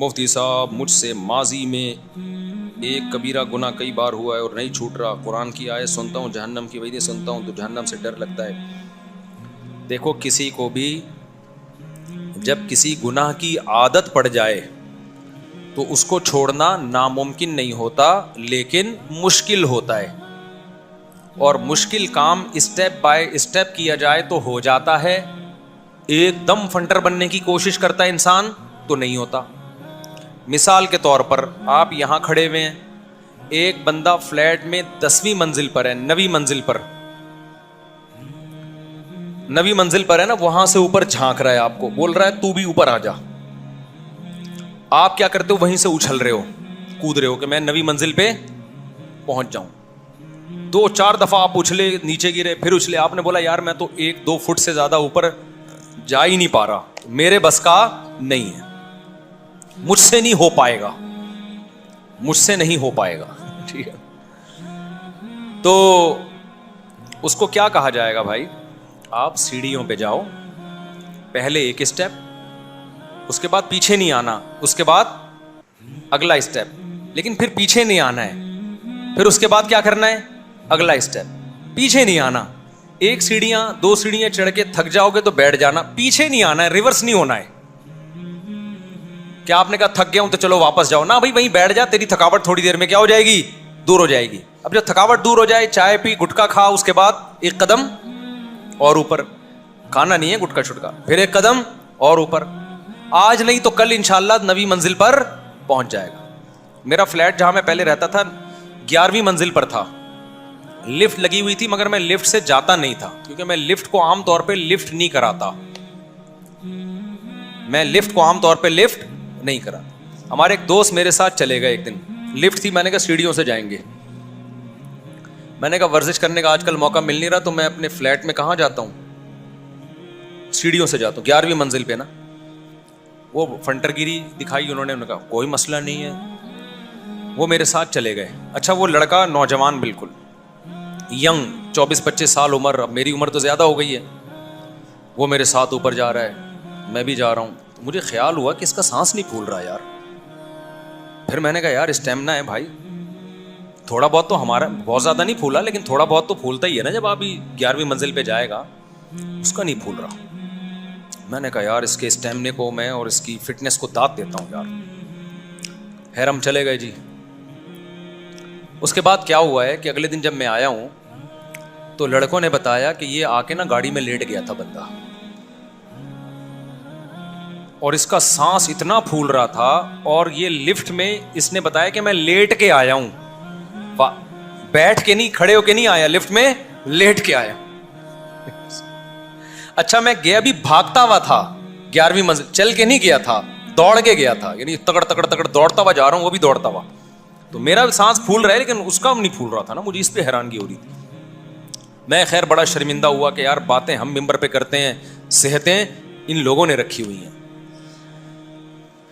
مفتی صاحب مجھ سے ماضی میں ایک کبیرہ گناہ کئی بار ہوا ہے اور نہیں چھوٹ رہا. قرآن کی آیت سنتا ہوں, جہنم کی وعیدیں سنتا ہوں تو جہنم سے ڈر لگتا ہے. دیکھو کسی کو بھی جب کسی گناہ کی عادت پڑ جائے تو اس کو چھوڑنا ناممکن نہیں ہوتا, لیکن مشکل ہوتا ہے. اور مشکل کام اسٹیپ بائی اسٹیپ کیا جائے تو ہو جاتا ہے. ایک دم فنٹر بننے کی کوشش کرتا ہے انسان تو نہیں ہوتا. مثال کے طور پر آپ یہاں کھڑے ہوئے ہیں, ایک بندہ فلیٹ میں 10ویں منزل پر ہے, 9ویں منزل پر, 9ویں منزل پر ہے نا, وہاں سے اوپر جھانک رہا ہے, آپ کو بول رہا ہے تو بھی اوپر آ جا. آپ کیا کرتے ہو, وہیں سے اچھل رہے ہو, کود رہے ہو کہ میں 9ویں منزل پہ پہنچ جاؤں. 2-4 دفعہ آپ اچھلے, نیچے گرے, پھر اچھلے. آپ نے بولا یار میں تو 1-2 فٹ سے زیادہ اوپر جا ہی نہیں پا رہا, میرے بس کا نہیں ہے, مجھ سے نہیں ہو پائے گا, مجھ سے نہیں ہو پائے گا. ٹھیک ہے, تو اس کو کیا کہا جائے گا بھائی, آپ سیڑھیوں پہ جاؤ, پہلے ایک اسٹیپ, اس کے بعد پیچھے نہیں آنا, اس کے بعد اگلا اسٹیپ, لیکن پھر پیچھے نہیں آنا ہے. پھر اس کے بعد کیا کرنا ہے, اگلا اسٹیپ, پیچھے نہیں آنا. 1 سیڑھیاں 2 سیڑھیاں چڑھ کے تھک جاؤ گے تو بیٹھ جانا, پیچھے نہیں آنا ہے, ریورس نہیں ہونا ہے. کیا آپ نے کہا تھک گیا ہوں تو چلو واپس جاؤ, نہ بھائی وہیں بیٹھ جا, تیری تھکاوٹ تھوڑی دیر میں کیا ہو جائے گی, دور ہو جائے گی. اب جب تھکاوٹ دور ہو جائے, چائے پی, گٹکا کھا, اس کے بعد 1 قدم اور اوپر. کھانا نہیں ہے گٹکا چھٹکا, پھر 1 قدم اور اوپر. آج نہیں تو کل انشاءاللہ 9ویں منزل پر پہنچ جائے گا. میرا فلیٹ جہاں میں پہلے رہتا تھا 11ویں منزل پر تھا, لفٹ لگی ہوئی تھی, مگر میں لفٹ سے جاتا نہیں تھا, کیونکہ میں لفٹ کو عام طور پہ لفٹ نہیں کراتا, میں لفٹ کو عام طور پہ لفٹ نہیں کراتا. ہمارے ایک دوست میرے ساتھ چلے گئے ایک دن, لفٹ تھی, میں نے کہا سیڑھیوں سے جائیں گے. میں نے کہا ورزش کرنے کا آج کل موقع مل نہیں رہا, تو میں اپنے فلیٹ میں کہاں جاتا ہوں, سیڑھیوں سے جاتا ہوں, 11ویں منزل پہ نا. وہ فنٹر گیری دکھائی انہوں نے کہا کوئی مسئلہ نہیں ہے, وہ میرے ساتھ چلے گئے. اچھا وہ لڑکا نوجوان, بالکل ینگ, 24-25 سال عمر, اب میری عمر تو زیادہ ہو گئی ہے, وہ میرے ساتھ اوپر جا رہا ہے, میں بھی جا رہا ہوں. تو مجھے خیال ہوا کہ اس کا سانس نہیں پھول رہا یار. پھر میں نے کہا یار اسٹیمنا ہے بھائی, تھوڑا بہت تو ہمارا, بہت زیادہ نہیں پھولا لیکن تھوڑا بہت تو پھولتا ہی ہے نا, جب آپ 11ویں منزل پہ جائے گا. اس کا نہیں پھول رہا. میں نے کہا یار اس کے اسٹیمنے کو میں اور اس کی فٹنس کو داد دیتا ہوں یار. خیر ہم چلے گئے جی. اس کے بعد کیا ہوا ہے کہ اگلے دن جب میں آیا ہوں تو لڑکوں نے بتایا کہ یہ آ کے نا گاڑی میں لیٹ گیا تھا بندہ, اور اس کا سانس اتنا پھول رہا تھا, اور یہ لفٹ میں اس نے بتایا کہ میں لیٹ کے آیا ہوں, بیٹھ کے نہیں, کھڑے ہو کے نہیں آیا, لفٹ میں لیٹ کے آیا. اچھا میں گیا بھی بھاگتا ہوا تھا, 11ویں منزل چل کے نہیں گیا تھا, دوڑ کے گیا تھا, یعنی تگڑ تگڑ تگڑ دوڑتا ہوا جا رہا ہوں, وہ بھی دوڑتا ہوا. تو میرا سانس پھول رہا ہے لیکن اس کا نہیں پھول رہا تھا نا, مجھے اس پہ حیرانگی ہو رہی تھی. میں خیر بڑا شرمندہ ہوا کہ یار باتیں ہم ممبر پہ کرتے ہیں, صحتیں ان لوگوں نے رکھی ہوئی ہیں.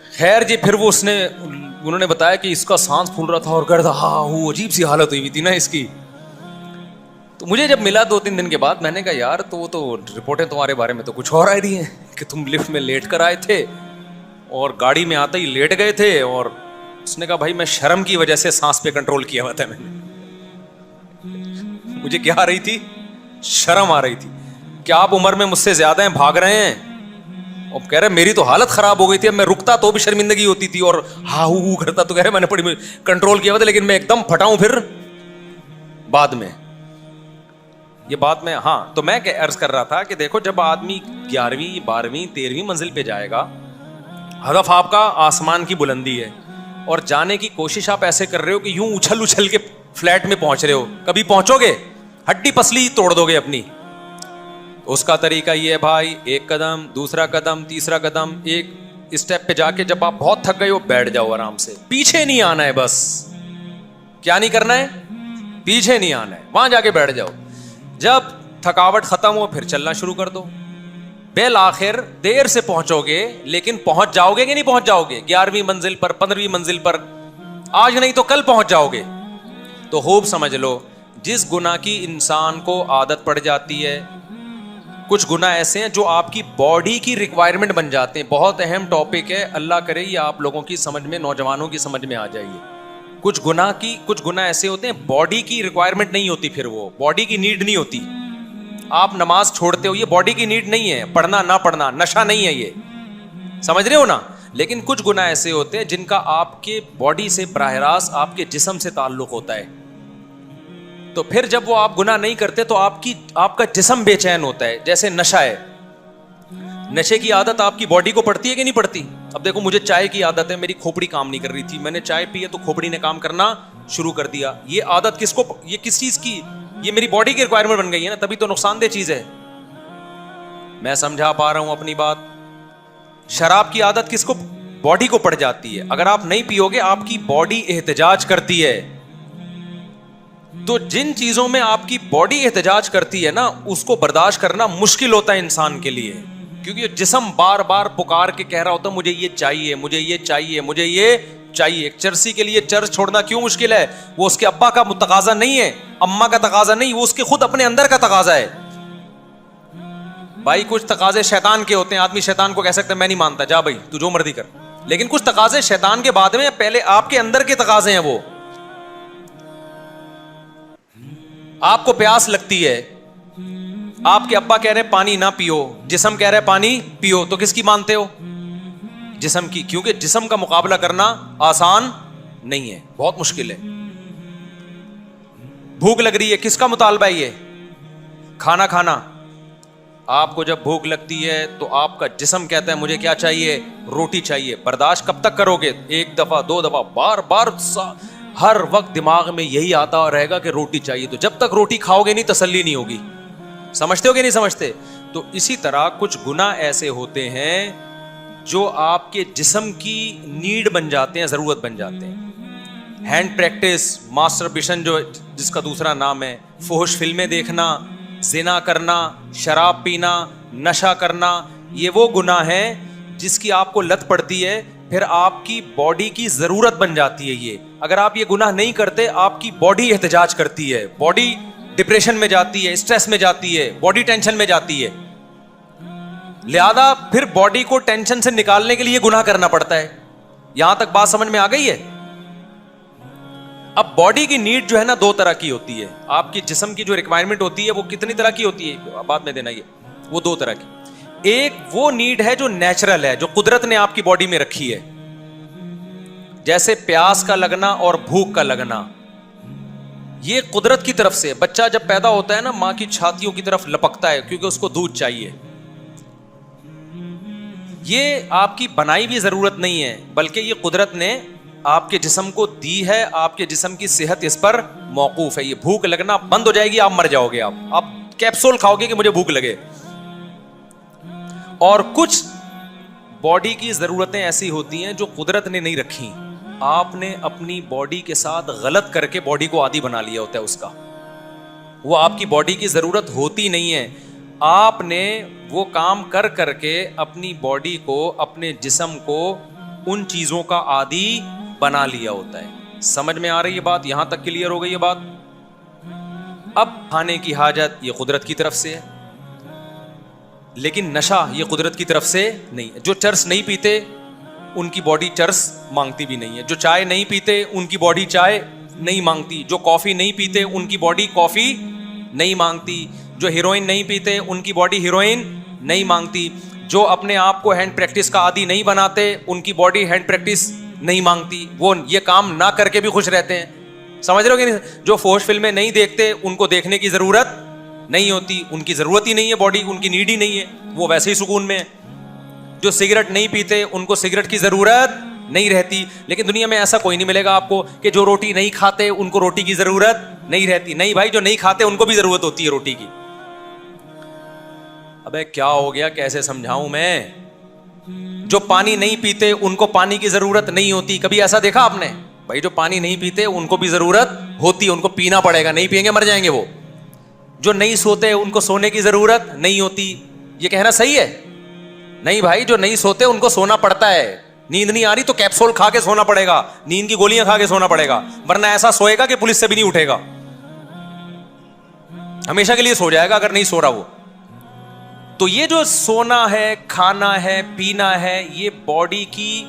خیر جی پھر وہ انہوں نے بتایا کہ اس کا سانس پھول رہا تھا اور گرد وہ عجیب سی حالت ہوئی تھی نا اس کی. تو مجھے جب ملا 2-3 دن کے بعد, میں نے کہا یار تو وہ تو رپورٹیں تمہارے بارے میں تو کچھ اور آ رہی ہیں کہ تم لفٹ میں لیٹ کر آئے تھے اور گاڑی میں آتے ہی لیٹ گئے تھے. اور اس نے کہا بھائی میں شرم کی وجہ سے سانس پہ کنٹرول کیا ہوا تھا, میں نے, مجھے کیا آ رہی تھی, شرم آ رہی تھی کہ آپ عمر میں مجھ سے زیادہ ہیں, بھاگ رہے ہیں. اور کہہ رہے میری تو حالت خراب ہو گئی تھی, اب میں رکتا تو بھی شرمندگی ہوتی تھی اور ہو کرتا, تو کہہ رہے میں نے بڑی کنٹرول کیا ہوا تھا, لیکن میں ایک دم پھٹاؤں پھر بعد میں. یہ بات میں, ہاں تو میں عرض کر رہا تھا کہ دیکھو جب آدمی 11ویں 12ویں 13ویں منزل پہ جائے گا, ہدف آپ کا آسمان کی بلندی ہے, اور جانے کی کوشش آپ ایسے کر رہے ہو کہ یوں اچھل اچھل کے فلیٹ میں پہنچ رہے ہو, کبھی پہنچو گے, ہڈی پسلی توڑ دو گے اپنی. اس کا طریقہ یہ ہے بھائی, 1 قدم, دوسرا قدم, تیسرا قدم, ایک اسٹیپ پہ جا کے جب آپ بہت تھک گئے ہو بیٹھ جاؤ آرام سے, پیچھے نہیں آنا ہے, بس کیا نہیں کرنا ہے, پیچھے نہیں آنا ہے, وہاں جا کے بیٹھ جاؤ. جب تھکاوٹ ختم ہو پھر چلنا شروع کر دو. بالآخر دیر سے پہنچو گے لیکن پہنچ جاؤ گے کہ نہیں پہنچ جاؤ گے, 11ویں منزل پر, 15ویں منزل پر, آج نہیں تو کل پہنچ جاؤ گے. تو خوب سمجھ لو, جس گناہ کی انسان کو عادت پڑ جاتی ہے کچھ گناہ ایسے ہیں جو آپ کی باڈی کی ریکوائرمنٹ بن جاتے ہیں. بہت اہم ٹاپک ہے, اللہ کرے یہ آپ لوگوں کی سمجھ میں, نوجوانوں کی سمجھ میں آ جائیے. کچھ گناہ ایسے ہوتے ہیں باڈی کی ریکوائرمنٹ نہیں ہوتی, پھر وہ باڈی کی نیڈ نہیں ہوتی. آپ نماز چھوڑتے ہو, یہ باڈی کی نیڈ نہیں ہے. پڑھنا نہ پڑھنا نشہ نہیں ہے, یہ سمجھ رہے ہو نا. لیکن کچھ گناہ ایسے ہوتے ہیں جن کا آپ کے باڈی سے براہ راست آپ کے جسم سے تعلق ہوتا ہے. تو پھر جب وہ آپ گناہ نہیں کرتے تو آپ کا جسم بے چین ہوتا ہے. جیسے نشہ ہے, نشے کی عادت آپ کی باڈی کو پڑتی ہے کہ نہیں پڑتی؟ اب دیکھو مجھے چائے کی عادت ہے, میری کھوپڑی کام نہیں کر رہی تھی, میں نے چائے پی ہے تو کھوپڑی نے کام کرنا شروع کر دیا. یہ عادت یہ کس چیز کی, یہ میری باڈی کی ریکوائرمنٹ بن گئی ہے نا, تبھی تو نقصان دہ چیز ہے. میں سمجھا پا رہا ہوں اپنی بات. شراب کی عادت کس کو, باڈی کو پڑ جاتی ہے. اگر آپ نہیں پیو گے آپ کی باڈی احتجاج کرتی ہے. تو جن چیزوں میں آپ کی باڈی احتجاج کرتی ہے نا, اس کو برداشت کرنا مشکل ہوتا ہے انسان کے لیے, کیونکہ جسم بار بار پکار کے کہہ رہا ہوتا ہے مجھے یہ چاہیے, مجھے یہ چاہیے, مجھے یہ چاہیے. ایک چرسی کے لیے چرس چھوڑنا کیوں مشکل ہے؟ وہ اس کے ابا کا تقاضا نہیں ہے, اماں کا تقاضا نہیں, وہ اس کے خود اپنے اندر کا تقاضا ہے. بھائی کچھ تقاضے شیطان کے ہوتے ہیں, آدمی شیطان کو کہہ سکتا ہے میں نہیں مانتا, جا بھائی تو جو مرضی کر. لیکن کچھ تقاضے شیطان کے بعد میں, پہلے آپ کے اندر کے تقاضے ہیں. وہ آپ کو پیاس لگتی ہے, آپ کے ابا کہہ رہے پانی نہ پیو, جسم کہہ رہے پانی پیو, تو کس کی مانتے ہو؟ جسم کی. کیونکہ جسم کا مقابلہ کرنا آسان نہیں ہے, بہت مشکل ہے. بھوک لگ رہی ہے, کس کا مطالبہ ہے یہ؟ کھانا کھانا. آپ کو جب بھوک لگتی ہے تو آپ کا جسم کہتا ہے مجھے کیا چاہیے؟ روٹی چاہیے. برداشت کب تک کرو گے؟ ایک دفعہ, دو دفعہ, بار بار, ہر وقت دماغ میں یہی آتا رہے گا کہ روٹی چاہیے. تو جب تک روٹی کھاؤ گے نہیں تسلی نہیں ہوگی. سمجھتے ہو کہ نہیں سمجھتے؟ تو اسی طرح کچھ گناہ ایسے ہوتے ہیں جو آپ کے جسم کی نیڈ بن جاتے ہیں, ضرورت بن جاتے ہیں. ہینڈ پریکٹس, ماسٹربیشن جو جس کا دوسرا نام ہے, فحش فلمیں دیکھنا, زنا کرنا, شراب پینا, نشہ کرنا, یہ وہ گناہ ہیں جس کی آپ کو لت پڑتی ہے, پھر آپ کی باڈی کی ضرورت بن جاتی ہے. یہ اگر آپ یہ گناہ نہیں کرتے آپ کی باڈی احتجاج کرتی ہے, باڈی ڈپریشن میں جاتی ہے, اسٹریس میں جاتی ہے, باڈی ٹینشن میں جاتی ہے. لہذا پھر باڈی کو ٹینشن سے نکالنے کے لیے گناہ کرنا پڑتا ہے. یہاں تک بات سمجھ میں آ گئی ہے؟ اب باڈی کی نیڈ جو ہے نا دو طرح کی ہوتی ہے. آپ کی جسم کی جو ریکوائرمنٹ ہوتی ہے وہ کتنی طرح کی ہوتی ہے بعد میں دینا, یہ وہ دو طرح کی. ایک وہ نیڈ ہے جو نیچرل ہے, جو قدرت نے آپ کی باڈی میں رکھی ہے, جیسے پیاس کا لگنا اور بھوک کا لگنا. یہ قدرت کی طرف سے. بچہ جب پیدا ہوتا ہے نا ماں کی چھاتیوں کی طرف لپکتا ہے کیونکہ اس کو دودھ چاہیے. یہ آپ کی بنائی بھی ضرورت نہیں ہے, بلکہ یہ قدرت نے آپ کے جسم کو دی ہے. آپ کے جسم کی صحت اس پر موقوف ہے. یہ بھوک لگنا بند ہو جائے گی, آپ مر جاؤ گے. آپ کیپسول کھاؤ گے کہ مجھے بھوک لگے. اور کچھ باڈی کی ضرورتیں ایسی ہوتی ہیں جو قدرت نے نہیں رکھی, آپ نے اپنی باڈی کے ساتھ غلط کر کے باڈی کو عادی بنا لیا ہوتا ہے اس کا. وہ آپ کی باڈی کی ضرورت ہوتی نہیں ہے, آپ نے وہ کام کر کر کے اپنی باڈی کو, اپنے جسم کو ان چیزوں کا عادی بنا لیا ہوتا ہے. سمجھ میں آ رہی ہے بات؟ یہاں تک کلیئر ہو گئی ہے بات؟ اب کھانے کی حاجت یہ قدرت کی طرف سے ہے, لیکن نشہ یہ قدرت کی طرف سے نہیں ہے. جو چرس نہیں پیتے ان کی باڈی چرس مانگتی بھی نہیں ہے, جو چائے نہیں پیتے ان کی باڈی چائے نہیں مانگتی, جو کافی نہیں پیتے ان کی باڈی کافی نہیں مانگتی, جو ہیروئن نہیں پیتے ان کی باڈی ہیروئن نہیں مانگتی, جو اپنے آپ کو ہینڈ پریکٹس کا عادی نہیں بناتے ان کی باڈی ہینڈ پریکٹس نہیں مانگتی. وہ یہ کام نہ کر کے بھی خوش رہتے ہیں. سمجھ رہے ہو کہ نہیں؟ جو فحش فلمیں نہیں دیکھتے ان کو دیکھنے کی ضرورت نہیں ہوتی, ان کی ضرورت ہی نہیں ہے, باڈی ان کی نیڈ ہی نہیں ہے, وہ ویسے ہی سکون میں ہے. جو سگریٹ نہیں پیتے ان کو سگریٹ کی ضرورت نہیں رہتی. لیکن دنیا میں ایسا کوئی نہیں ملے گا آپ کو کہ جو روٹی نہیں کھاتے ان کو روٹی کی ضرورت نہیں رہتی. نہیں بھائی, جو نہیں کھاتے ان کو بھی ضرورت ہوتی ہے روٹی کی. ابے کیا ہو گیا, کیسے سمجھاؤں میں؟ جو پانی نہیں پیتے ان کو پانی کی ضرورت نہیں ہوتی. کبھی ایسا دیکھا آپ نے؟ بھائی جو پانی نہیں پیتے ان کو بھی ضرورت ہوتی ہے, ان کو پینا پڑے گا, نہیں پئیں گے مر جائیں گے وہ. جو نہیں سوتے ان کو سونے کی ضرورت نہیں ہوتی. یہ کہنا صحیح ہے؟ نہیں بھائی, جو نہیں سوتے ان کو سونا پڑتا ہے. نیند نہیں آ رہی تو کیپسول کھا کے سونا پڑے گا, نیند کی گولیاں کھا کے سونا پڑے گا, ورنہ ایسا سوئے گا کہ پولیس سے بھی نہیں اٹھے گا, ہمیشہ کے لیے سو جائے گا اگر نہیں سو رہا وہ. تو یہ جو سونا ہے, کھانا ہے, پینا ہے, یہ باڈی کی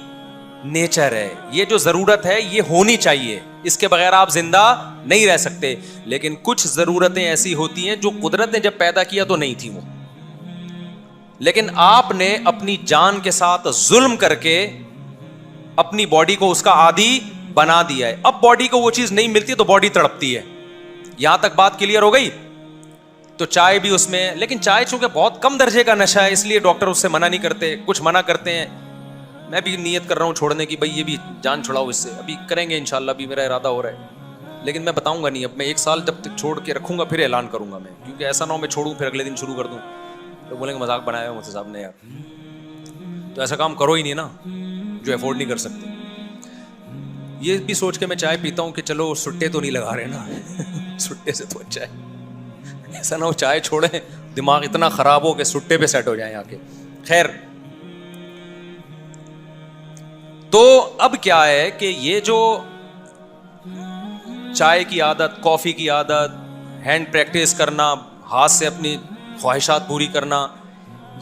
نیچر ہے, یہ جو ضرورت ہے یہ ہونی چاہیے, اس کے بغیر آپ زندہ نہیں رہ سکتے. لیکن کچھ ضرورتیں ایسی ہوتی ہیں جو قدرت نے جب پیدا کیا تو نہیں تھی وہ, لیکن آپ نے اپنی جان کے ساتھ ظلم کر کے اپنی باڈی کو اس کا عادی بنا دیا ہے. اب باڈی کو وہ چیز نہیں ملتی تو باڈی تڑپتی ہے. یہاں تک بات کلیئر ہو گئی؟ تو چائے بھی اس میں, لیکن چائے چونکہ بہت کم درجے کا نشہ ہے اس لیے ڈاکٹر اس سے منع نہیں کرتے, کچھ منع کرتے ہیں. میں بھی نیت کر رہا ہوں چھوڑنے کی, بھائی یہ بھی جان چھڑاؤ اس سے, ابھی کریں گے انشاءاللہ, ابھی میرا ارادہ ہو رہا ہے, لیکن میں بتاؤں گا نہیں. اب میں 1 سال جب تک چھوڑ کے رکھوں گا پھر اعلان کروں گا میں, کیونکہ ایسا نہ ہو میں چھوڑوں پھر اگلے دن شروع کر دوں تو بولیں گے مذاق بنایا مفتی صاحب نے یار. تو ایسا کام کرو ہی نہیں نا جو افورڈ نہیں کر سکتے. یہ بھی سوچ کے میں چائے پیتا ہوں کہ چلو سٹے تو نہیں لگا رہے نا سٹے سے تو اچھا ہے, ایسا نہ ہو چائے چھوڑیں دماغ اتنا خراب ہو کہ سٹے پہ سیٹ ہو جائیں آ کے. خیر, تو اب کیا ہے کہ یہ جو چائے کی عادت, کافی کی عادت, ہینڈ پریکٹس کرنا, ہاتھ سے اپنی خواہشات پوری کرنا,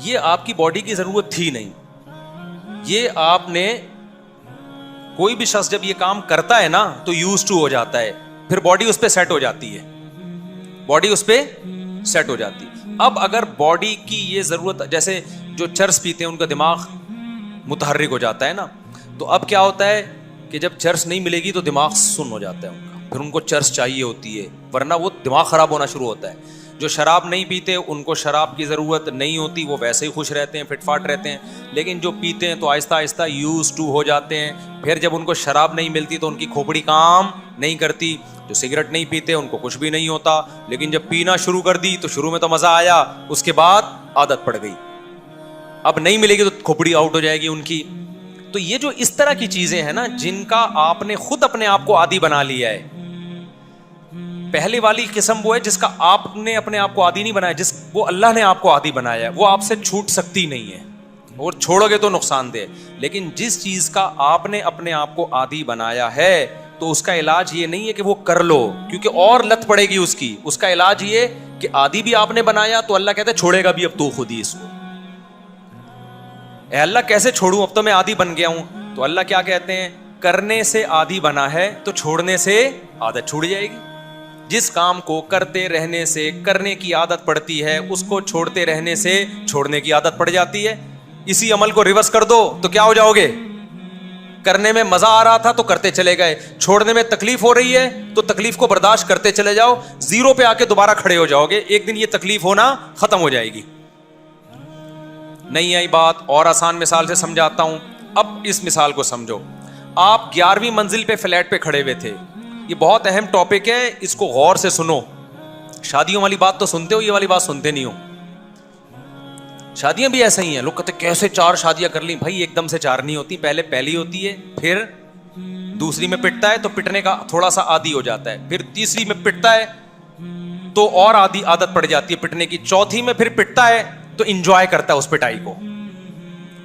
یہ آپ کی باڈی کی ضرورت تھی نہیں. یہ آپ نے, کوئی بھی شخص جب یہ کام کرتا ہے نا تو یوز ٹو ہو جاتا ہے, پھر باڈی اس پہ سیٹ ہو جاتی ہے, باڈی اس پہ سیٹ ہو جاتی ہے. اب اگر باڈی کی یہ ضرورت, جیسے جو چرس پیتے ہیں ان کا دماغ متحرک ہو جاتا ہے نا, تو اب کیا ہوتا ہے کہ جب چرس نہیں ملے گی تو دماغ سن ہو جاتا ہے ان کا, پھر ان کو چرس چاہیے ہوتی ہے, ورنہ وہ دماغ خراب ہونا شروع ہوتا ہے. جو شراب نہیں پیتے ان کو شراب کی ضرورت نہیں ہوتی, وہ ویسے ہی خوش رہتے ہیں, فٹ فاٹ رہتے ہیں. لیکن جو پیتے ہیں تو آہستہ آہستہ یوز ٹو ہو جاتے ہیں, پھر جب ان کو شراب نہیں ملتی تو ان کی کھوپڑی کام نہیں کرتی. جو سگریٹ نہیں پیتے ان کو کچھ بھی نہیں ہوتا, لیکن جب پینا شروع کر دی تو شروع میں تو مزہ آیا, اس کے بعد عادت پڑ گئی, اب نہیں ملے گی تو کھوپڑی آؤٹ ہو جائے گی ان کی. تو یہ جو اس طرح کی چیزیں ہیں نا جن کا آپ نے خود اپنے آپ کو عادی بنا لیا ہے, پہلی والی قسم وہ ہے جس کا آپ نے اپنے آپ کو عادی نہیں بنایا, جس وہ اللہ نے آپ کو عادی بنایا ہے, وہ آپ سے چھوٹ سکتی نہیں ہے, اور چھوڑو گے تو نقصان دہ. لیکن جس چیز کا آپ نے اپنے آپ کو عادی بنایا ہے تو اس کا علاج یہ نہیں ہے کہ وہ کر لو, کیونکہ اور لت پڑے گی اس کی. اس کا علاج یہ کہ عادی بھی آپ نے بنایا تو اللہ کہتے چھوڑے گا بھی اب تو خود ہی اس کو. اے اللہ کیسے چھوڑوں, اب تو میں عادی بن گیا ہوں. تو اللہ کیا کہتے ہیں, کرنے سے عادی بنا ہے تو چھوڑنے سے عادت چھوڑ جائے گی. جس کام کو کرتے رہنے سے کرنے کی عادت پڑتی ہے اس کو چھوڑتے رہنے سے چھوڑنے کی عادت پڑ جاتی ہے. اسی عمل کو ریورس کر دو تو کیا ہو جاؤ گے, کرنے میں مزہ آ رہا تھا تو کرتے چلے گئے, چھوڑنے میں تکلیف ہو رہی ہے تو تکلیف کو برداشت کرتے چلے جاؤ, زیرو پہ آ کے دوبارہ کھڑے ہو جاؤ گے. ایک دن یہ تکلیف ہونا ختم ہو جائے گی. نہیں آئی بات؟ اور آسان مثال سے سمجھاتا ہوں. اب اس مثال کو سمجھو. آپ 11ویں منزل پہ فلیٹ پہ کھڑے ہوئے تھے. یہ بہت اہم ٹاپک ہے, اس کو غور سے سنو. شادیوں والی بات تو سنتے ہو, یہ والی بات سنتے نہیں ہو. شادیاں بھی ایسا ہی ہیں, لوگ کہتے ہیں کیسے 4 شادیاں کر لیں. بھائی ایک دم سے 4 نہیں ہوتی, پہلے پہلی ہوتی ہے, پھر دوسری میں پٹتا ہے تو پٹنے کا تھوڑا سا عادی ہو جاتا ہے, پھر تیسری میں پٹتا ہے تو اور عادت پڑ جاتی ہے پٹنے کی, چوتھی میں پھر پٹتا ہے تو انجوائے کرتا ہے اس پٹائی کو.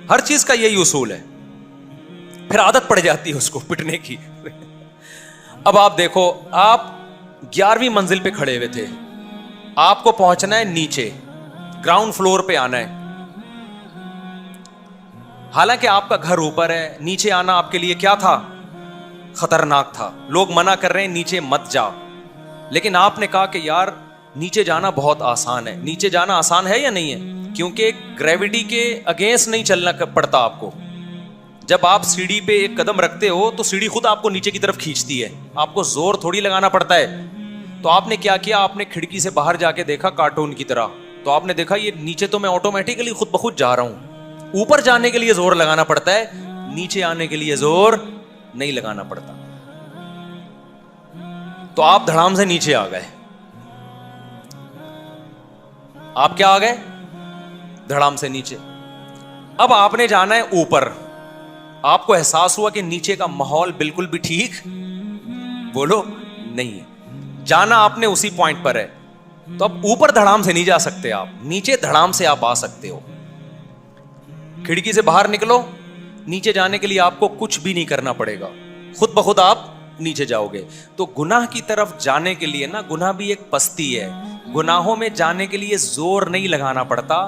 ہر چیز کا یہی اصول ہے, پھر عادت پڑ جاتی ہے اس کو پٹنے کی. اب آپ دیکھو, آپ 11ویں منزل پہ کھڑے ہوئے تھے, آپ کو پہنچنا ہے نیچے, گراؤنڈ فلور پہ آنا ہے. حالانکہ آپ کا گھر اوپر ہے, نیچے آنا آپ کے لیے کیا تھا, خطرناک تھا. لوگ منع کر رہے ہیں نیچے مت جا, لیکن آپ نے کہا کہ یار نیچے جانا بہت آسان ہے. نیچے جانا آسان ہے یا نہیں ہے؟ کیونکہ گریوٹی کے اگینسٹ نہیں چلنا پڑتا آپ کو. جب آپ سیڑھی پہ ایک قدم رکھتے ہو تو سیڑھی خود آپ کو نیچے کی طرف کھینچتی ہے, آپ کو زور تھوڑی لگانا پڑتا ہے. تو آپ نے کیا کیا, آپ نے کھڑکی سے باہر جا کے دیکھا کارٹون کی طرح, تو آپ نے دیکھا یہ نیچے تو میں آٹومیٹکلی خود بخود جا رہا ہوں. اوپر جانے کے لیے زور لگانا پڑتا ہے, نیچے آنے کے لیے زور نہیں لگانا پڑتا. تو آپ دھڑام سے نیچے آ گئے. آپ کیا آ گئے, دھڑام سے نیچے. اب آپ نے جانا ہے اوپر. آپ کو احساس ہوا کہ نیچے کا ماحول بالکل بھی ٹھیک بولو نہیں ہے, جانا آپ نے اسی پوائنٹ پر ہے. تو اب اوپر دھڑام سے نہیں جا سکتے آپ, نیچے دھڑام سے آپ آ سکتے ہو. کھڑکی سے باہر نکلو, نیچے جانے کے لیے آپ کو کچھ بھی نہیں کرنا پڑے گا, خود بخود آپ نیچے جاؤ گے. تو گناہ کی طرف جانے کے لیے نا, گناہ بھی ایک پستی ہے, گناہوں میں جانے کے لیے زور نہیں لگانا پڑتا,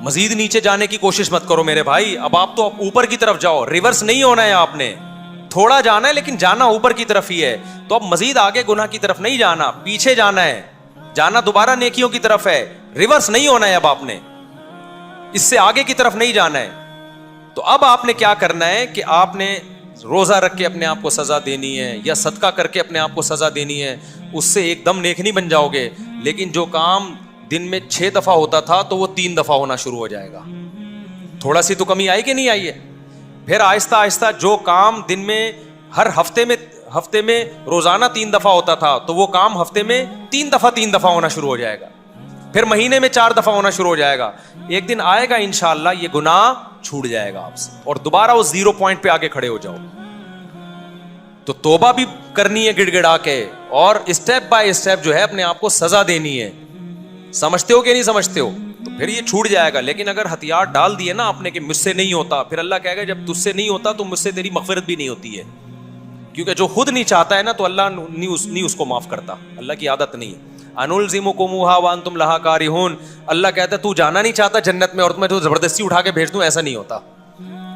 مزید نیچے جانے کی کوشش مت کرو میرے بھائی. اب آپ تو اوپر کی طرف جاؤ, ریورس نہیں ہونا ہے آپ نے, تھوڑا جانا ہے لیکن جانا اوپر کی طرف ہی ہے. تو اب مزید آگے گناہ کی طرف نہیں جانا, پیچھے جانا ہے, جانا دوبارہ نیکیوں کی طرف ہے, ریورس نہیں ہونا ہے اب آپ نے, اس سے آگے کی طرف نہیں جانا ہے. تو اب آپ نے کیا کرنا ہے کہ آپ نے روزہ رکھ کے اپنے آپ کو سزا دینی ہے, یا صدقہ کر کے اپنے آپ کو سزا دینی ہے. اس سے ایک دم نیک نہیں بن جاؤ گے, لیکن جو کام دن میں 6 دفعہ ہوتا تھا تو وہ 3 دفعہ ہونا شروع ہو جائے گا. تھوڑا سی تو کمی آئی کہ نہیں آئی ہے. پھر آہستہ آہستہ جو کام دن میں ہر ہفتے میں روزانہ 3 دفعہ ہوتا تھا تو وہ کام ہفتے میں 3 دفعہ ہونا شروع ہو جائے گا. پھر مہینے میں 4 دفعہ ہونا شروع ہو جائے گا. ایک دن آئے گا انشاءاللہ یہ گناہ چھوٹ جائے گا آپ سے, اور دوبارہ اس 0 پوائنٹ پہ آگے کھڑے ہو جاؤ. تو توبہ بھی کرنی ہے گڑ گڑا کے, اور اسٹیپ بائی اسٹیپ جو ہے اپنے آپ کو سزا دینی ہے. سمجھتے ہو کہ نہیں سمجھتے ہو؟ تو پھر یہ چھوٹ جائے گا. لیکن اگر ہتھیار ڈال دیے نا آپ نے کہ مجھ سے نہیں ہوتا, پھر اللہ کہے گا جب تجھ سے نہیں ہوتا تو مجھ سے تیری مغفرت بھی نہیں ہوتی ہے. کیونکہ جو خود نہیں چاہتا ہے نا تو اللہ نہیں اس کو معاف کرتا. اللہ کی عادت نہیں ہے. انلزمکموہا وانتم لہا کارہون. اللہ کہتا ہے تو جانا نہیں چاہتا جنت میں اور تمہیں تو زبردستی اٹھا کے بھیج دوں, ایسا نہیں ہوتا.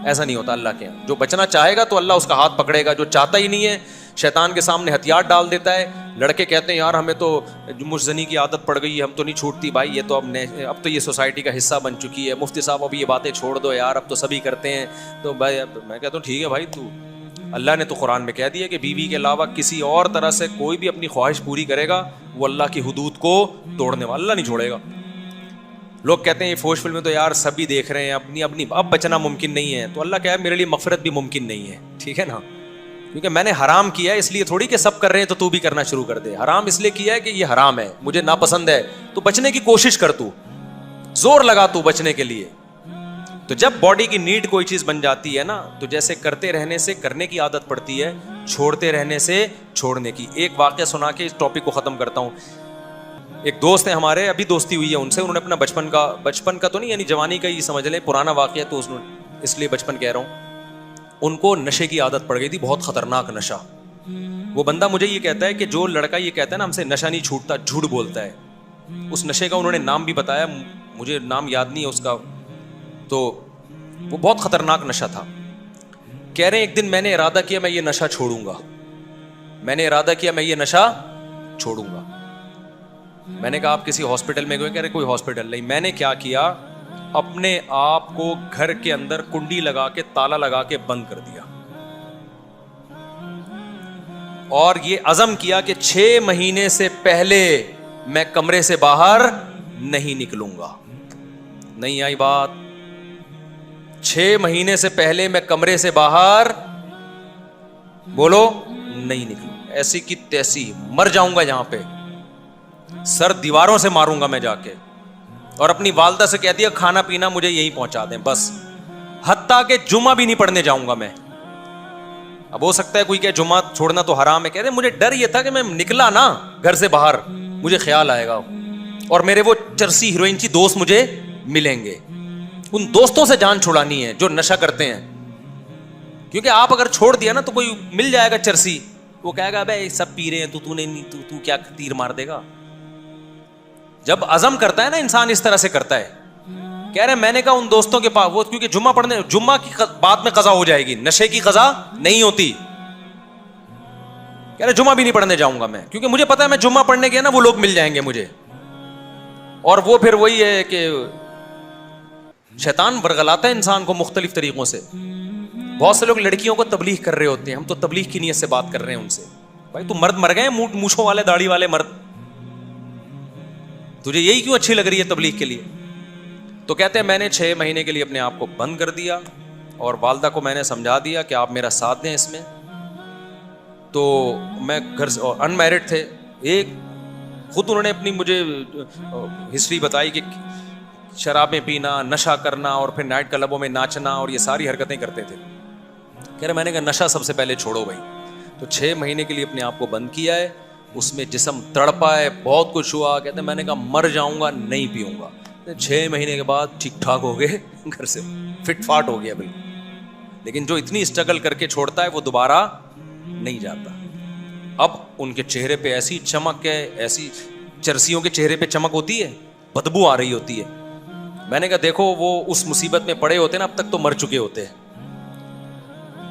ایسا نہیں ہوتا اللہ کے یہاں. جو بچنا چاہے گا تو اللہ اس کا ہاتھ پکڑے گا, جو چاہتا ہی نہیں ہے شیطان کے سامنے ہتھیار ڈال دیتا ہے. لڑکے کہتے ہیں یار ہمیں تو مجزنی کی عادت پڑ گئی ہے, ہم تو نہیں چھوٹتی بھائی, یہ تو اب تو یہ سوسائٹی کا حصہ بن چکی ہے. مفتی صاحب اب یہ باتیں چھوڑ دو یار, اب تو سبھی کرتے ہیں. تو بھائی میں کہتا ہوں ٹھیک ہے بھائی, تو اللہ نے تو قرآن میں کہہ دیا کہ بیوی کے علاوہ کسی اور طرح سے کوئی بھی اپنی خواہش پوری کرے گا وہ اللہ کی حدود کو توڑنے والا, اللہ نہیں چھوڑے گا. لوگ کہتے ہیں یہ فوش فلم میں تو یار سبھی دیکھ رہے ہیں, اپنی اب بچنا ممکن نہیں ہے. تو اللہ کہہ میرے لیے مغفرت بھی ممکن نہیں ہے, ٹھیک ہے نا, کیونکہ میں نے حرام کیا ہے, اس لیے تھوڑی کہ سب کر رہے ہیں تو تو بھی کرنا شروع کر دے. حرام اس لیے کیا ہے کہ یہ حرام ہے, مجھے ناپسند ہے, تو بچنے کی کوشش کر, تو زور لگا تو بچنے کے لیے. تو جب باڈی کی نیڈ کوئی چیز بن جاتی ہے نا, تو جیسے کرتے رہنے سے کرنے کی عادت پڑتی ہے, چھوڑتے رہنے سے چھوڑنے کی. ایک واقعہ سنا کے اس ٹاپک کو ختم کرتا ہوں. ایک دوست ہیں ہمارے, ابھی دوستی ہوئی ہے ان سے, انہوں نے اپنا بچپن کا تو نہیں یعنی جوانی کا ہی سمجھ لیں, پرانا واقعہ تو اس لیے بچپن کہہ رہا ہوں. ان کو نشے کی عادت پڑ گئی تھی, بہت خطرناک نشہ. وہ بندہ مجھے یہ کہتا ہے کہ جو لڑکا یہ کہتا ہے نا ہم سے نشہ نہیں چھوٹتا, جھوٹ بولتا ہے. اس نشے کا انہوں نے نام بھی بتایا, مجھے نام یاد نہیں ہے اس کا, تو وہ بہت خطرناک نشہ تھا. کہہ رہے ہیں ایک دن میں نے ارادہ کیا میں یہ نشہ چھوڑوں گا, میں یہ نشہ چھوڑوں گا. میں نے کہا آپ کسی ہاسپٹل میں گئے؟ کہہ رہے کوئی ہاسپٹل نہیں. میں نے کیا کیا, اپنے آپ کو گھر کے اندر کنڈی لگا کے تالا لگا کے بند کر دیا, اور یہ عزم کیا کہ 6 مہینے سے پہلے میں کمرے سے باہر نہیں نکلوں گا. نہیں آئی بات؟ 6 مہینے سے پہلے میں کمرے سے باہر بولو نہیں نکلوں. ایسی کی تیسی مر جاؤں گا یہاں پہ, سر دیواروں سے ماروں گا میں جا کے, اور اپنی والدہ سے کہہ دیا کھانا پینا مجھے یہیں پہنچا دیں بس, حتیٰ کہ جمعہ بھی نہیں پڑھنے جاؤں گا میں. اب ہو سکتا ہے کوئی کہ جمعہ چھوڑنا تو حرام ہے, کہتے مجھے ڈر یہ تھا کہ میں نکلا نا گھر سے باہر مجھے خیال آئے گا اور میرے وہ چرسی ہیروئن کی دوست مجھے ملیں گے. ان دوستوں سے جان چھڑانی ہے جو نشہ کرتے ہیں, کیونکہ آپ اگر چھوڑ دیا نا تو کوئی مل جائے گا چرسی, وہ کہے گا بھائی سب پی رہے ہیں تو کیا تیر مار دے گا. جب عزم کرتا ہے نا انسان اس طرح سے کرتا ہے. کہہ رہے میں نے کہا ان دوستوں کے پاس, وہ کیونکہ جمعہ کی بعد میں قضا ہو جائے گی, نشے کی قضا نہیں ہوتی. کہہ رہے جمعہ بھی نہیں پڑھنے جاؤں گا میں, کیونکہ مجھے پتا ہے میں جمعہ پڑھنے گیا نا وہ لوگ مل جائیں گے مجھے, اور وہ پھر وہی ہے کہ شیطان ورغلاتا ہے انسان کو مختلف طریقوں سے. بہت سے لوگ لڑکیوں کو تبلیغ کر رہے ہوتے ہیں, ہم تو تبلیغ کی نیت سے بات کر رہے ہیں ان سے. بھائی تو مرد مر گئے مونچھوں والے داڑھی والے مرد, تجھے یہی کیوں اچھی لگ رہی ہے تبلیغ کے لیے؟ تو کہتے ہیں میں نے 6 مہینے کے لیے اپنے آپ کو بند کر دیا, اور والدہ کو میں نے سمجھا دیا کہ آپ میرا ساتھ دیں اس میں. تو میں گھر سے ان میرڈ تھے, ایک خود انہوں نے اپنی مجھے ہسٹری بتائی کہ شرابیں پینا, نشہ کرنا, اور پھر نائٹ کلبوں میں ناچنا, اور یہ ساری حرکتیں کرتے تھے. کہہ رہے میں نے کہا نشہ سب سے پہلے چھوڑو بھائی. تو 6 مہینے کے لیے اپنے آپ کو بند کیا ہے, اس میں جسم تڑپا ہے, بہت کچھ ہوا. کہتے ہیں میں نے کہا مر جاؤں گا نہیں پیوں گا. 6 مہینے کے بعد ٹھیک ٹھاک ہو گئے, گھر سے فٹ فاٹ ہو گیا بالکل. لیکن جو اتنی اسٹرگل کر کے چھوڑتا ہے وہ دوبارہ نہیں جاتا. اب ان کے چہرے پہ ایسی چمک ہے, ایسی چرسیوں کے چہرے پہ چمک ہوتی ہے, بدبو آ رہی ہوتی ہے. میں نے کہا دیکھو وہ اس مصیبت میں پڑے ہوتے نا اب تک تو مر چکے ہوتے,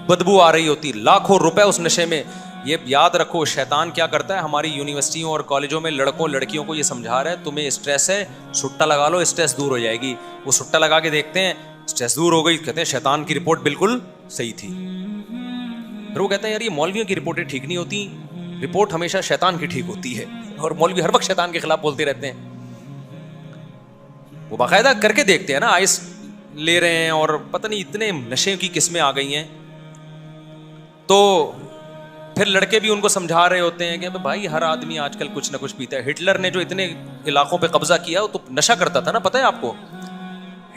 بدبو آ رہی ہوتی, لاکھوں روپے اس نشے میں. یہ یاد رکھو شیطان کیا کرتا ہے, ہماری یونیورسٹیوں اور کالجوں میں لڑکوں لڑکیوں کو یہ سمجھا رہا ہے تمہیں اسٹریس ہے, سٹا لگا لو اسٹریس دور ہو جائے گی. وہ سٹا لگا کے دیکھتے ہیں اسٹریس دور ہو گئی, کہتے ہیں شیطان کی رپورٹ بالکل صحیح تھی. پھر وہ کہتے ہیں یار یہ مولویوں کی رپورٹیں ٹھیک نہیں ہوتی, رپورٹ ہمیشہ شیطان کی ٹھیک ہوتی ہے, اور مولوی ہر وقت شیطان کے خلاف بولتے رہتے ہیں. وہ باقاعدہ کر کے دیکھتے ہیں نا, آئس لے رہے ہیں اور پتہ نہیں اتنے نشے کی قسمیں آ گئی ہیں. تو پھر لڑکے بھی ان کو سمجھا رہے ہوتے ہیں کہ بھائی ہر آدمی آج کل کچھ نہ کچھ پیتا ہے. ہٹلر نے جو اتنے علاقوں پہ قبضہ کیا وہ تو نشہ کرتا تھا نا, پتہ ہے آپ کو.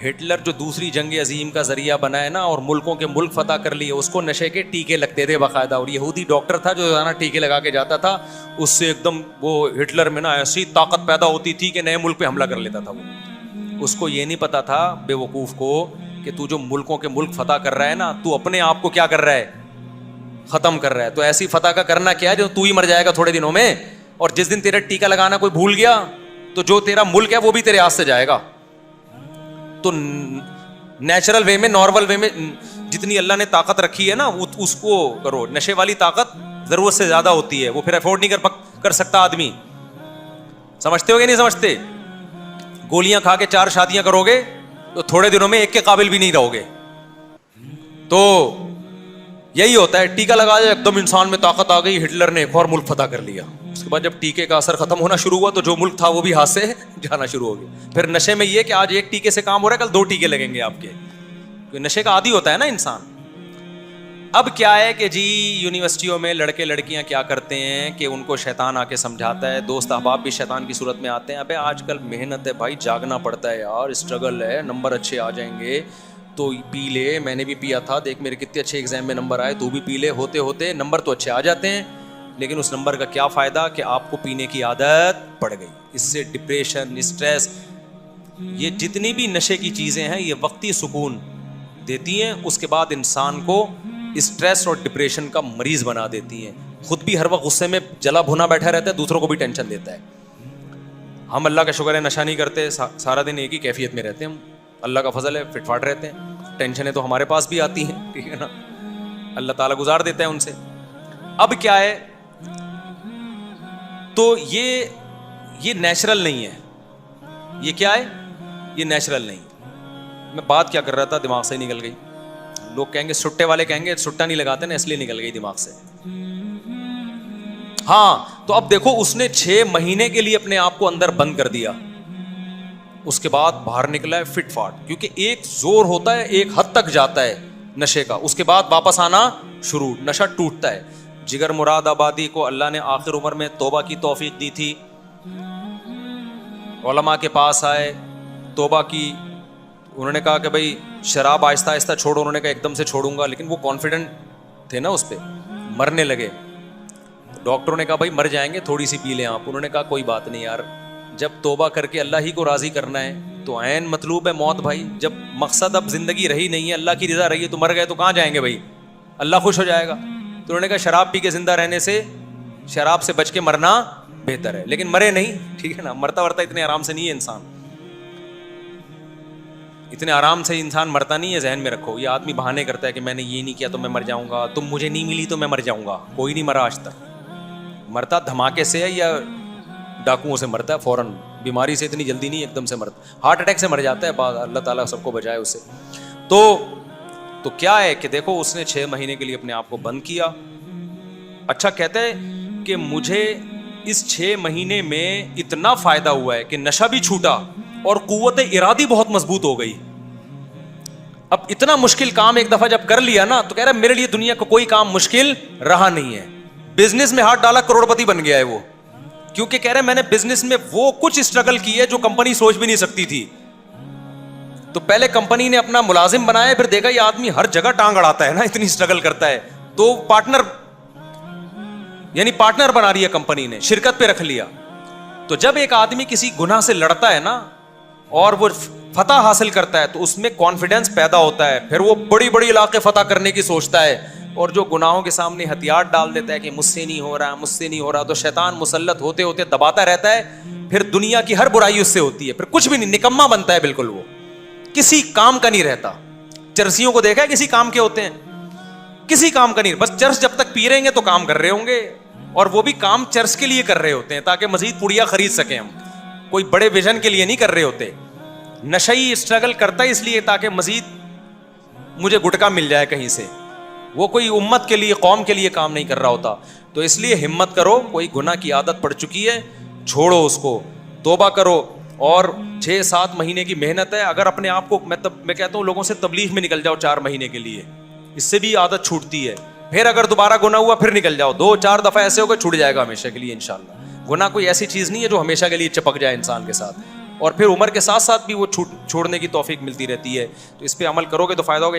ہٹلر جو دوسری جنگ عظیم کا ذریعہ بنا ہے نا اور ملکوں کے ملک فتح کر لیے, اس کو نشے کے ٹیکے لگتے تھے باقاعدہ, اور یہودی ڈاکٹر تھا جو نا ٹیکے لگا کے جاتا تھا, اس سے ایک دم وہ ہٹلر میں نا ایسی طاقت پیدا ہوتی تھی کہ نئے ملک پہ حملہ کر لیتا تھا. وہ اس کو یہ نہیں پتا تھا بے وقوف کو کہ تو جو ملکوں کے ملک فتح کر رہا ہے نا, تو اپنے آپ کو کیا کر رہا ہے, ختم کر رہا ہے. تو ایسی فتح کا کرنا کیا ہے جو تو ہی مر جائے گا تھوڑے دنوں میں, اور جس دن تیرا ٹیکا لگانا کوئی بھول گیا تو جو تیرا ملک ہے وہ بھی تیرے ہاتھ سے جائے گا. تو نیچرل وے میں, نارمل وے میں جتنی اللہ نے طاقت رکھی ہے نا اس کو کرو. نشے والی طاقت ضرورت سے زیادہ ہوتی ہے, وہ پھر افورڈ نہیں کر سکتا آدمی. سمجھتے ہو گے نہیں سمجھتے؟ گولیاں کھا کے 4 شادیاں کرو گے تو تھوڑے دنوں میں ایک کے قابل بھی نہیں رہو گے. تو یہی ہوتا ہے, ٹیکا لگا دیا ایک دم انسان میں طاقت آ گئی, ہٹلر نے ایک اور ملک فتح کر لیا. اس کے بعد جب ٹیکے کا اثر ختم ہونا شروع ہوا تو جو ملک تھا وہ بھی ہاتھ سے جانا شروع ہو گیا. پھر نشے میں یہ کہ آج ایک ٹیکے سے کام ہو رہا ہے, کل 2 ٹیکے لگیں گے آپ کے, کیونکہ نشے کا عادی ہوتا ہے نا انسان. اب کیا ہے کہ جی یونیورسٹیوں میں لڑکے لڑکیاں کیا کرتے ہیں کہ ان کو شیطان آ کے سمجھاتا ہے, دوست احباب بھی شیطان کی صورت میں آتے ہیں. ابے آج کل محنت ہے بھائی, جاگنا پڑتا ہے یار, اسٹرگل ہے, نمبر اچھے آ جائیں گے تو پی لے, میں نے بھی پیا تھا, دیکھ میرے کتنے اچھے ایگزام میں نمبر آئے, تو بھی پی لے. ہوتے ہوتے نمبر تو اچھے آ جاتے ہیں, لیکن اس نمبر کا کیا فائدہ کہ آپ کو پینے کی عادت پڑ گئی. اس سے ڈپریشن, اسٹریس, یہ جتنی بھی نشے کی چیزیں ہیں یہ وقتی سکون دیتی ہیں, اس کے بعد انسان کو اسٹریس اور ڈپریشن کا مریض بنا دیتی ہیں. خود بھی ہر وقت غصے میں جلا بھونا بیٹھا رہتا ہے, دوسروں کو بھی ٹینشن دیتا ہے. ہم اللہ کا شکر ہے نشہ نہیں کرتے, سارا دن ایک ہی کیفیت میں رہتے ہیں ہم, اللہ کا فضل ہے, فٹ فاٹ رہتے ہیں. ٹینشنیں تو ہمارے پاس بھی آتی ہیں, ٹھیک ہے نا, اللہ تعالیٰ گزار دیتا ہے ان سے. اب کیا ہے, تو یہ نیچرل نہیں ہے. یہ کیا ہے, یہ نیچرل نہیں. میں بات کیا کر رہا تھا, دماغ سے نکل گئی. لوگ کہیں گے, سٹے والے کہیں گے سٹا نہیں لگاتے نا, اس لیے نکل گئی دماغ سے. ہاں تو اب دیکھو اس نے 6 مہینے کے لیے اپنے آپ کو اندر بند کر دیا, اس کے بعد باہر نکلا ہے فٹ فاٹ, کیونکہ ایک زور ہوتا ہے, ایک حد تک جاتا ہے نشے کا, اس کے بعد واپس آنا شروع, نشہ ٹوٹتا ہے. جگر مراد آبادی کو اللہ نے آخر عمر میں توبہ کی توفیق دی تھی. علماء کے پاس آئے, توبہ کی, انہوں نے کہا کہ بھائی شراب آہستہ آہستہ چھوڑو. انہوں نے کہا ایک دم سے چھوڑوں گا, لیکن وہ کانفیڈنٹ تھے نا اس پہ, مرنے لگے. ڈاکٹروں نے کہا بھائی مر جائیں گے, تھوڑی سی پی لیں آپ. انہوں نے کہا کوئی بات نہیں یار, جب توبہ کر کے اللہ ہی کو راضی کرنا ہے تو عین مطلوب ہے موت بھائی. جب مقصد اب زندگی رہی نہیں ہے, اللہ کی رضا رہی ہے, تو مر گئے تو کہاں جائیں گے بھائی, اللہ خوش ہو جائے گا. تو انہوں نے کہا شراب پی کے زندہ رہنے سے شراب سے بچ کے مرنا بہتر ہے, لیکن مرے نہیں, ٹھیک ہے نا. مرتا ورتا اتنے آرام سے نہیں ہے انسان, اتنے آرام سے انسان مرتا نہیں ہے, ذہن میں رکھو. یہ آدمی بہانے کرتا ہے کہ میں نے یہ نہیں کیا تو میں مر جاؤں گا, تم مجھے نہیں ملی تو میں مر جاؤں گا. کوئی نہیں مرا آج تک. مرتا دھماکے سے ہے یا ڈاکوؤں سے مرتا ہے فوراً, بیماری سے اتنی جلدی نہیں ایک دم سے مرتا, ہارٹ اٹیک سے مر جاتا ہے بعد, اللہ تعالیٰ سب کو بچائے اس سے. تو کیا ہے کہ دیکھو اس نے 6 مہینے کے لیے اپنے آپ کو بند کیا. اچھا کہتے ہیں کہ مجھے اس 6 مہینے میں اتنا فائدہ ہوا ہے کہ نشہ بھی چھوٹا اور قوت ارادی بہت مضبوط ہو گئی. اب اتنا مشکل کام ایک دفعہ جب کر لیا نا, تو کہہ رہا میرے لیے دنیا کا کوئی کام مشکل رہا نہیں ہے. بزنس میں ہاتھ ڈالا, کروڑ پتی بن گیا ہے وہ, کیونکہ کہہ رہے میں نے بزنس میں وہ کچھ اسٹرگل کی ہے جو کمپنی سوچ بھی نہیں سکتی تھی. تو پہلے کمپنی نے اپنا ملازم بنایا, پھر دیکھا یہ آدمی ہر جگہ ٹانگ اڑاتا ہے نا, اتنی اسٹرگل کرتا ہے, تو پارٹنر یعنی پارٹنر بنا رہی ہے کمپنی نے, شرکت پہ رکھ لیا. تو جب ایک آدمی کسی گناہ سے لڑتا ہے نا اور وہ فتح حاصل کرتا ہے تو اس میں کانفیڈنس پیدا ہوتا ہے, پھر وہ بڑی بڑی علاقے فتح کرنے کی سوچتا ہے. اور جو گناہوں کے سامنے ہتھیار ڈال دیتا ہے کہ مجھ سے نہیں ہو رہا, مجھ سے نہیں ہو رہا, تو شیطان مسلط ہوتے ہوتے دباتا رہتا ہے. پھر دنیا کی ہر برائی اس سے ہوتی ہے, پھر کچھ بھی نہیں, نکما بنتا ہے بالکل وہ. کسی کام کا نہیں رہتا. چرسیوں کو دیکھا ہے کسی کام کے ہوتے ہیں؟ کسی کام کا نہیں. بس چرس جب تک پی رہیں گے تو کام کر رہے ہوں گے, اور وہ بھی کام چرس کے لیے کر رہے ہوتے ہیں تاکہ مزید پڑیا خرید سکیں ہم. کوئی بڑے ویژن کے لیے نہیں کر رہے ہوتے. نشئی اسٹرگل کرتا ہے اس لیے تاکہ مزید مجھے گٹکا مل جائے کہیں سے. وہ کوئی امت کے لیے, قوم کے لیے کام نہیں کر رہا ہوتا. تو اس لیے ہمت کرو, کوئی گناہ کی عادت پڑ چکی ہے, چھوڑو اس کو, توبہ کرو. اور 6-7 مہینے کی محنت ہے. اگر اپنے آپ کو, میں کہتا ہوں لوگوں سے تبلیغ میں نکل جاؤ 4 مہینے کے لیے, اس سے بھی عادت چھوٹتی ہے. پھر اگر دوبارہ گناہ ہوا پھر نکل جاؤ, 2-4 دفعہ ایسے ہوگا چھوٹ جائے گا ہمیشہ کے لیے انشاءاللہ. گناہ کوئی ایسی چیز نہیں ہے جو ہمیشہ کے لیے چپک جائے انسان کے ساتھ, اور پھر عمر کے ساتھ ساتھ بھی وہ چھوڑنے کی توفیق ملتی رہتی ہے. تو اس پہ عمل کرو گے تو فائدہ ہوگا.